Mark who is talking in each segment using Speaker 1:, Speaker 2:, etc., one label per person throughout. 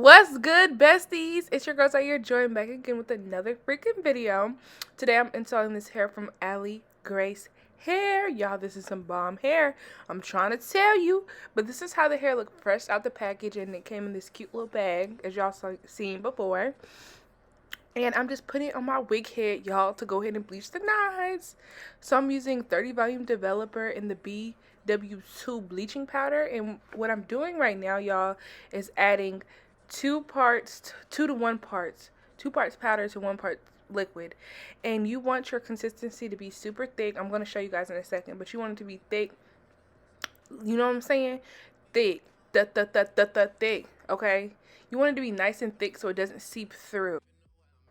Speaker 1: What's good, besties? It's your girls out here, joining back again with another freaking video. Today I'm installing this hair from Aligrace hair. Y'all, this is some bomb hair. I'm trying to tell you, but this is how the hair looked fresh out the package, and it came in this cute little bag, as y'all seen before. And I'm just putting it on my wig head, y'all, to go ahead and bleach the knots. So I'm using 30 volume developer in the BW2 bleaching powder, and what I'm doing right now, y'all, is adding two parts to 1 parts, 2 parts powder to 1 part liquid. And you want your consistency to be super thick. I'm going to show you guys in a second, but you want it to be thick. You know what I'm saying? Thick. Thick. Okay? You want it to be nice and thick so it doesn't seep through.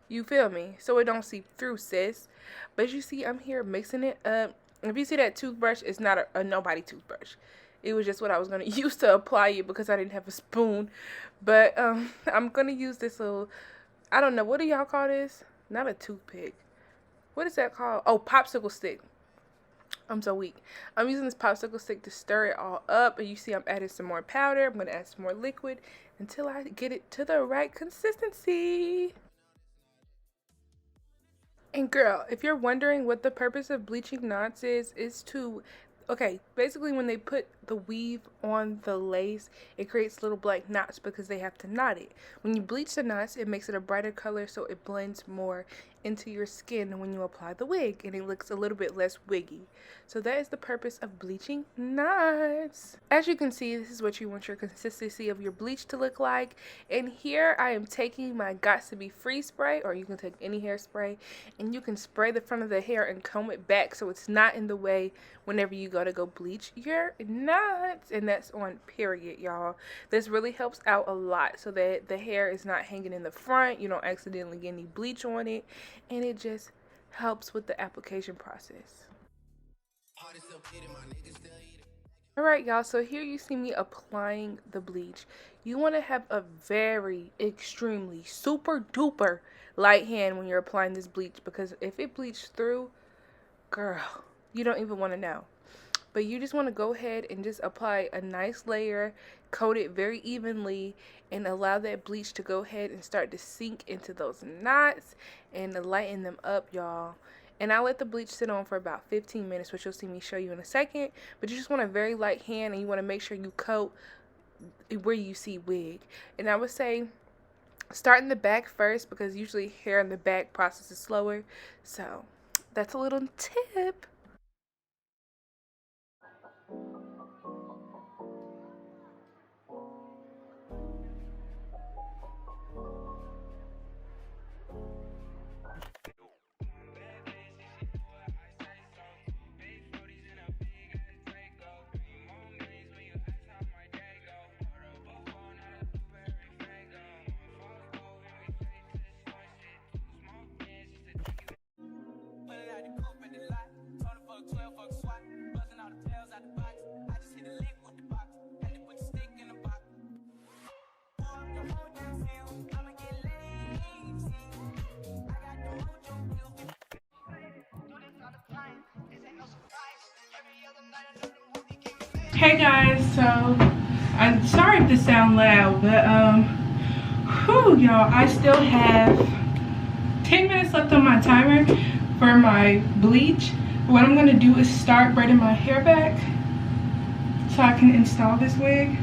Speaker 1: You feel me? So it don't seep through, sis. But as you see, I'm here mixing it up. If you see that toothbrush, it's not a nobody toothbrush. It was just what I was going to use to apply it because I didn't have a spoon. But I'm going to use this little, I don't know, what do y'all call this? Not a toothpick. What is that called? Oh, popsicle stick. I'm so weak. I'm using this popsicle stick to stir it all up. And you see I'm adding some more powder. I'm going to add some more liquid until I get it to the right consistency. And girl, if you're wondering what the purpose of bleaching knots is to, okay, basically when they put the weave on the lace, it creates little black knots because they have to knot it. When you bleach the knots, it makes it a brighter color so it blends more into your skin when you apply the wig, and it looks a little bit less wiggy. So that is the purpose of bleaching knots. As you can see, this is what you want your consistency of your bleach to look like. And here I am taking my Got to Be Free spray, or you can take any hairspray, and you can spray the front of the hair and comb it back so it's not in the way whenever you go bleach your knots. And that's on period, y'all. This really helps out a lot so that the hair is not hanging in the front. You don't accidentally get any bleach on it, and it just helps with the application process. Alright, y'all, so here you see me applying the bleach. You want to have a very extremely super duper light hand when you're applying this bleach, because if it bleached through, girl, you don't even want to know. But you just want to go ahead and just apply a nice layer, coat it very evenly, and allow that bleach to go ahead and start to sink into those knots and to lighten them up, y'all. And I let the bleach sit on for about 15 minutes, which you'll see me show you in a second. But you just want a very light hand, and you want to make sure you coat where you see wig. And I would say start in the back first, because usually hair in the back processes slower. So that's a little tip. Hey guys, so I'm sorry if this sounds loud, but y'all, I still have 10 minutes left on my timer for my bleach. What I'm gonna do is start braiding my hair back so I can install this wig.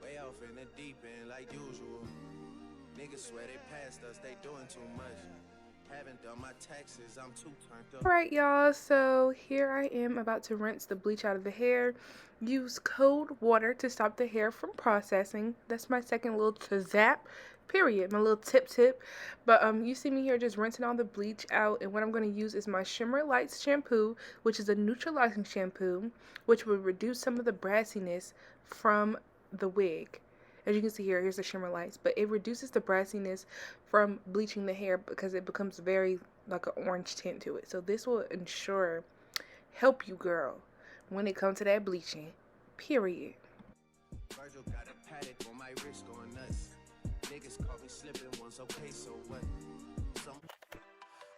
Speaker 2: Way off in the deep end like usual. Niggas swear they passed us, they doing too much. Haven't done my taxes, I'm too turned up.
Speaker 1: Alright y'all, so here I am about to rinse the bleach out of the hair. Use cold water to stop the hair from processing. That's my second little zap, period, my little tip. But you see me here just rinsing all the bleach out, and what I'm going to use is my Shimmer Lights shampoo, which is a neutralizing shampoo, which will reduce some of the brassiness from the wig. As you can see here, here's the Shimmer Lights, but it reduces the brassiness from bleaching the hair because it becomes very like an orange tint to it. So this will help you, girl, when it comes to that bleaching, period.
Speaker 2: Virgil got a paddock on my wrist going nuts. Niggas caught me slipping once, okay, so what?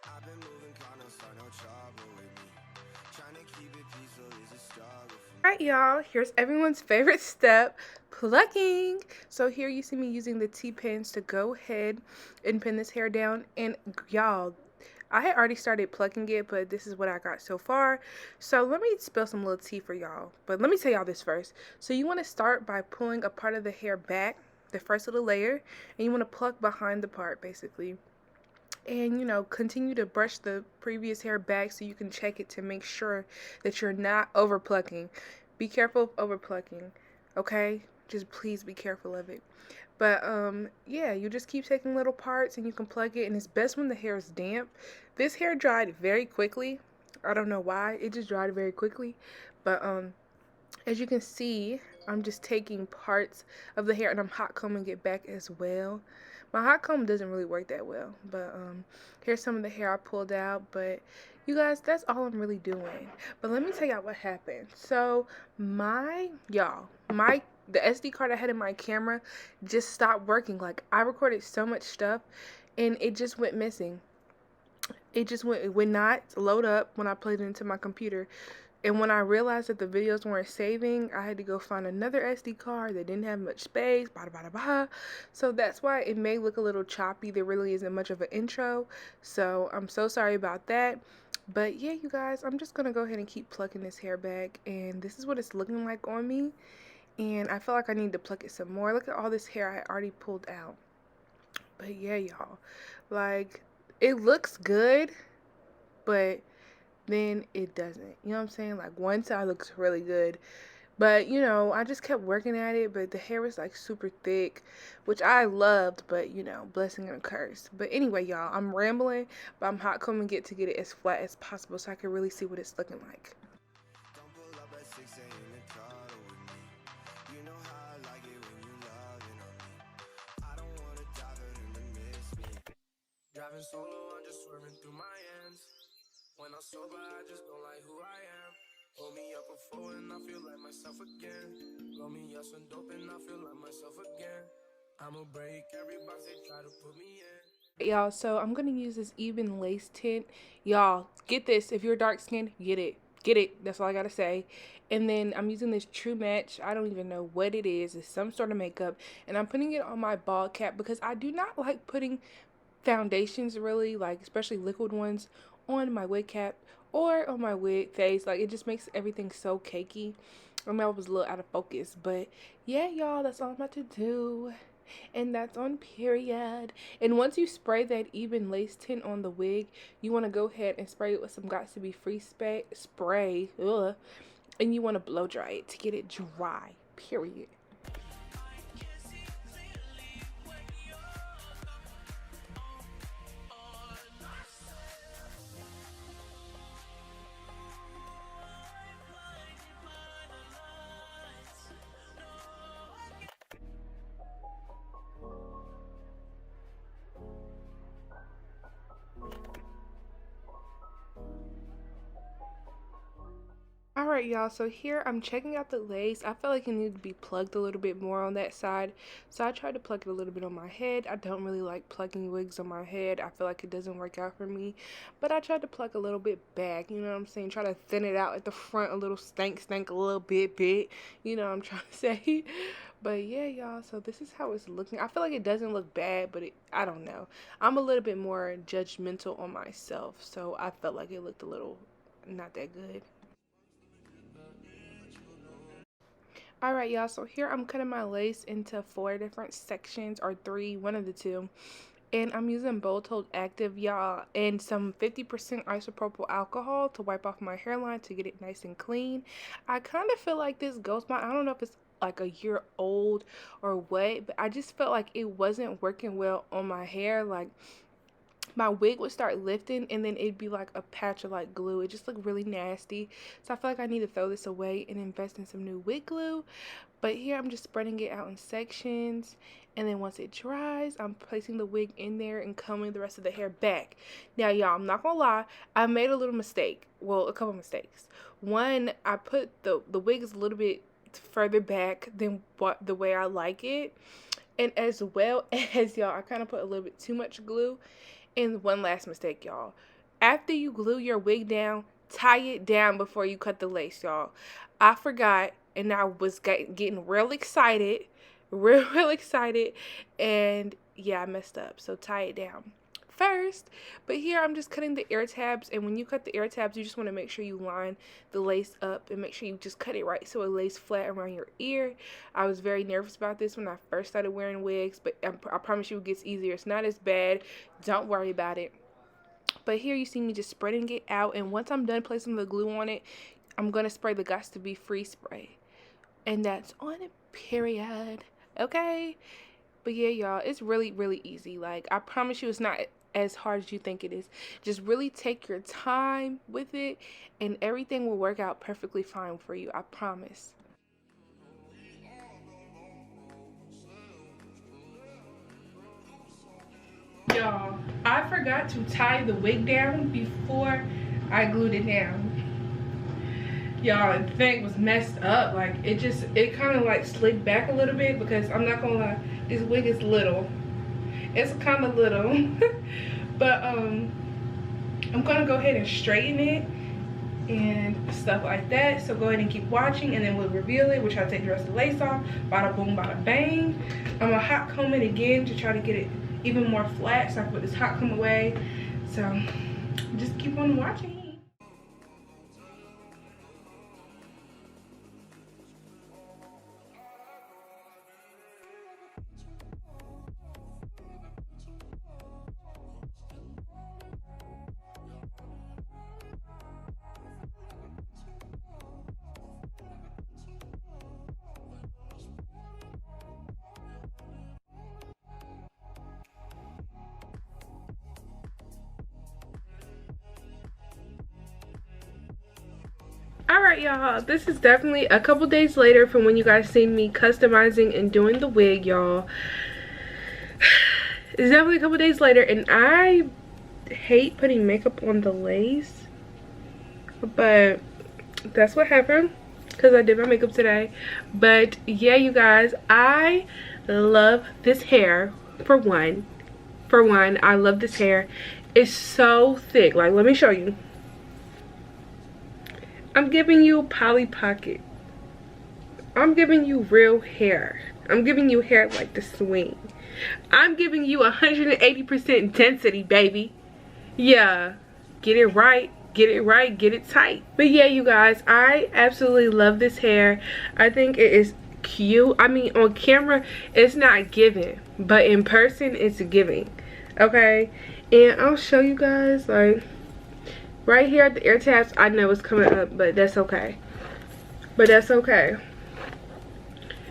Speaker 2: I've been moving kinda start no trouble with me. Trying to keep it peaceful is a struggle.
Speaker 1: Alright y'all, here's everyone's favorite step, plucking. So here you see me using the T-pins to go ahead and pin this hair down. And y'all, I had already started plucking it, but this is what I got so far. So let me spill some little tea for y'all. But let me tell y'all this first. So you want to start by pulling a part of the hair back, the first little layer, and you want to pluck behind the part basically. And you know, continue to brush the previous hair back so you can check it to make sure that you're not over plucking. Be careful of over plucking, okay? Just please be careful of it. But yeah, you just keep taking little parts and you can plug it, and it's best when the hair is damp. This hair dried very quickly. I don't know why, it just dried very quickly. But as you can see, I'm just taking parts of the hair and I'm hot combing it back as well. My hot comb doesn't really work that well, but here's some of the hair I pulled out. But you guys, that's all I'm really doing. But let me tell y'all what happened. So the SD card I had in my camera just stopped working. Like, I recorded so much stuff and it just went missing. It would not load up when I played it into my computer. And when I realized that the videos weren't saving, I had to go find another SD card that didn't have much space, So that's why it may look a little choppy. There really isn't much of an intro. So I'm so sorry about that. But yeah, you guys, I'm just going to go ahead and keep plucking this hair back. And this is what it's looking like on me. And I feel like I need to pluck it some more. Look at all this hair I already pulled out. But yeah, y'all, like, it looks good, but then it doesn't. You know what I'm saying? Like, one side looks really good, but you know, I just kept working at it, but the hair was like super thick, which I loved, but you know, blessing and a curse. But anyway, y'all, I'm rambling, but I'm hot combing it to get it as flat as possible so I can really see what it's looking like.
Speaker 2: Driving solo, I'm just swerving through my ends. When I'm sober, I just don't like who I am. Hold me up before and I feel like myself again. Roll me up some dope and I feel like myself again. I'ma break every box they try to put me in.
Speaker 1: Y'all, so I'm gonna use this even lace tint. Y'all, get this. If you're dark skinned, get it. Get it. That's all I gotta say. And then I'm using this True Match. I don't even know what it is. It's some sort of makeup. And I'm putting it on my bald cap because I do not like putting foundations, really, like especially liquid ones, on my wig cap or on my wig face. Like, it just makes everything so cakey. I mean, I was a little out of focus, but yeah, y'all, that's all I'm about to do. And that's on period. And once you spray that even lace tint on the wig, you want to go ahead and spray it with some Got to Be Free spray. Ugh. And you want to blow dry it to get it dry, period. Alright, y'all, so here I'm checking out the lace. I feel like it needed to be plugged a little bit more on that side, so I tried to plug it a little bit on my head. I don't really like plugging wigs on my head. I feel like it doesn't work out for me, but I tried to plug a little bit back, you know what I'm saying? Try to thin it out at the front a little, stank a little bit, you know what I'm trying to say. But yeah, y'all, so this is how it's looking. I feel like it doesn't look bad, but I don't know. I'm a little bit more judgmental on myself, so I felt like it looked a little not that good. All right, y'all, so here I'm cutting my lace into 4 different sections, or 3, one of the two. And I'm using Bold Hold Active, y'all, and some 50% isopropyl alcohol to wipe off my hairline to get it nice and clean. I kind of feel like this Ghost Bond, I don't know if it's like a year old or what, but I just felt like it wasn't working well on my hair. Like, my wig would start lifting and then it'd be like a patch of like glue. It just looked really nasty. So I feel like I need to throw this away and invest in some new wig glue. But here I'm just spreading it out in sections, and then once it dries, I'm placing the wig in there and combing the rest of the hair back. Now, y'all, I'm not gonna lie, I made a little mistake. Well, a couple mistakes. One, I put the wig is a little bit further back than what the way I like it. And as well as, y'all, I kind of put a little bit too much glue. And one last mistake, y'all. After you glue your wig down, tie it down before you cut the lace, y'all. I forgot, and I was getting real excited, real excited, and yeah, I messed up. So tie it down first. But here I'm just cutting the ear tabs, and when you cut the ear tabs, you just want to make sure you line the lace up and make sure you just cut it right so it lays flat around your ear. I was very nervous about this when I first started wearing wigs, but I promise you it gets easier. It's not as bad. Don't worry about it. But here you see me just spreading it out, and once I'm done placing the glue on it, I'm going to spray the Gots to Be Free spray. And that's on it, period. Okay? But yeah, y'all, it's really, really easy. Like, I promise you it's not as hard as you think it is. Just really take your time with it, and everything will work out perfectly fine for you. I promise. Y'all, I forgot to tie the wig down before I glued it down. Y'all, the thing was messed up. Like, it kind of like slid back a little bit, because I'm not gonna lie, this wig is little. It's kind of little. But I'm gonna go ahead and straighten it and stuff like that. So go ahead and keep watching, and then we'll reveal it, which I'll take the rest of the lace off. Bada boom, bada bang. I'm gonna hot comb it again to try to get it even more flat, so I can put this hot comb away. So just keep on watching. Alright, y'all, this is definitely a couple days later from when you guys seen me customizing and doing the wig, y'all. It's definitely a couple days later, and I hate putting makeup on the lace, but that's what happened because I did my makeup today. But yeah, you guys, I love this hair. For one, I love this hair. It's so thick. Like, let me show you. I'm giving you Polly Pocket. I'm giving you real hair. I'm giving you hair like the swing. I'm giving you 180% density, baby. Yeah, get it right, get it right, get it tight. But yeah, you guys, I absolutely love this hair. I think it is cute. I mean, on camera, it's not giving, but in person, it's giving. Okay, and I'll show you guys, like, right here at the ear tabs. I know it's coming up, but that's okay. But that's okay.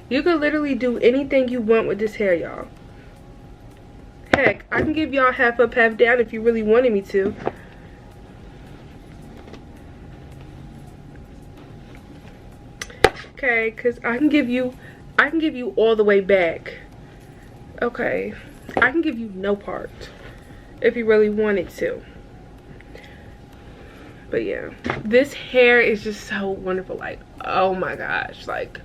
Speaker 1: You can literally do anything you want with this hair, y'all. Heck, I can give y'all half up, half down if you really wanted me to. Okay, because I can give you all the way back. Okay, I can give you no part if you really wanted to. But yeah, this hair is just so wonderful. Like, oh my gosh, like,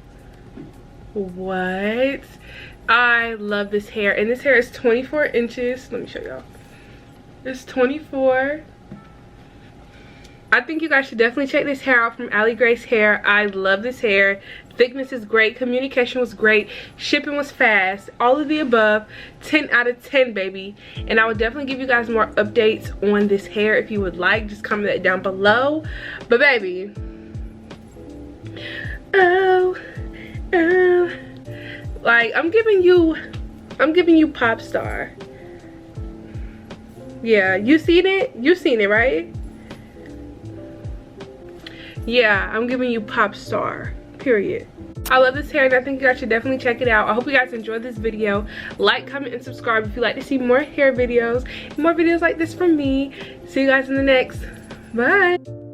Speaker 1: what? I love this hair, and this hair is 24 inches. Let me show y'all. It's 24. I think you guys should definitely check this hair out from Aligrace hair. I love this hair. Thickness is great. Communication was great. Shipping was fast. All of the above. 10 out of 10, baby. And I will definitely give you guys more updates on this hair if you would like. Just comment that down below. But baby, oh Like, I'm giving you pop star. Yeah, you seen it? You seen it, right? Yeah, I'm giving you pop star, period. I love this hair and I think you guys should definitely check it out. I hope you guys enjoyed this video. Like, comment, and subscribe if you'd like to see more hair videos, more videos like this from me. See you guys in the next. Bye.